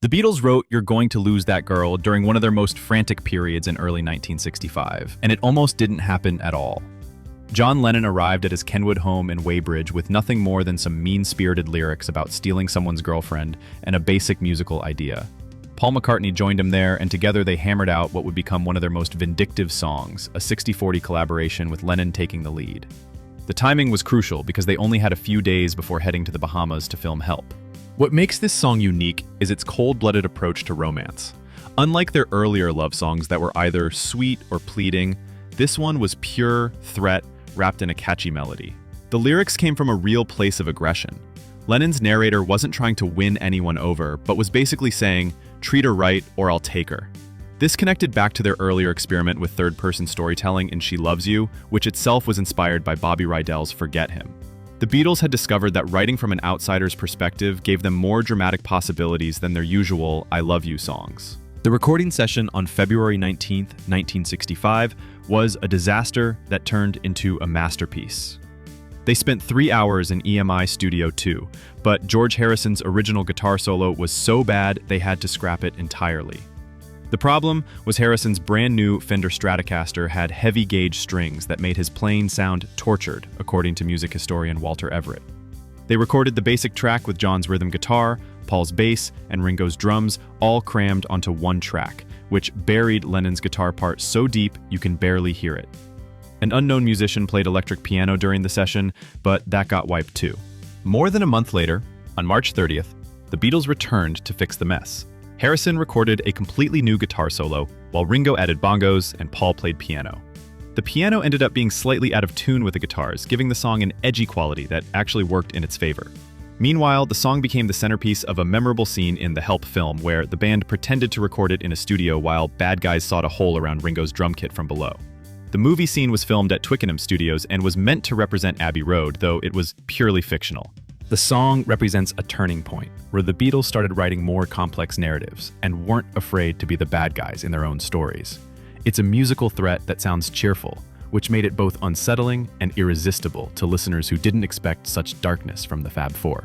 The Beatles wrote You're Going to Lose That Girl during one of their most frantic periods in early 1965, and it almost didn't happen at all. John Lennon arrived at his Kenwood home in Weybridge with nothing more than some mean-spirited lyrics about stealing someone's girlfriend and a basic musical idea. Paul McCartney joined him there, and together they hammered out what would become one of their most vindictive songs, a 60-40 collaboration with Lennon taking the lead. The timing was crucial because they only had a few days before heading to the Bahamas to film Help. What makes this song unique is its cold-blooded approach to romance. Unlike their earlier love songs that were either sweet or pleading, this one was pure threat wrapped in a catchy melody. The lyrics came from a real place of aggression. Lennon's narrator wasn't trying to win anyone over, but was basically saying, "Treat her right or I'll take her." This connected back to their earlier experiment with third-person storytelling in She Loves You, which itself was inspired by Bobby Rydell's Forget Him. The Beatles had discovered that writing from an outsider's perspective gave them more dramatic possibilities than their usual I Love You songs. The recording session on February 19, 1965, was a disaster that turned into a masterpiece. They spent 3 hours in EMI Studio 2, but George Harrison's original guitar solo was so bad they had to scrap it entirely. The problem was Harrison's brand new Fender Stratocaster had heavy gauge strings that made his playing sound tortured, according to music historian Walter Everett. They recorded the basic track with John's rhythm guitar, Paul's bass, and Ringo's drums, all crammed onto one track, which buried Lennon's guitar part so deep you can barely hear it. An unknown musician played electric piano during the session, but that got wiped too. More than a month later, on March 30th, the Beatles returned to fix the mess. Harrison recorded a completely new guitar solo, while Ringo added bongos and Paul played piano. The piano ended up being slightly out of tune with the guitars, giving the song an edgy quality that actually worked in its favor. Meanwhile, the song became the centerpiece of a memorable scene in the Help film where the band pretended to record it in a studio while bad guys sawed a hole around Ringo's drum kit from below. The movie scene was filmed at Twickenham Studios and was meant to represent Abbey Road, though it was purely fictional. The song represents a turning point, where the Beatles started writing more complex narratives and weren't afraid to be the bad guys in their own stories. It's a musical threat that sounds cheerful, which made it both unsettling and irresistible to listeners who didn't expect such darkness from the Fab Four.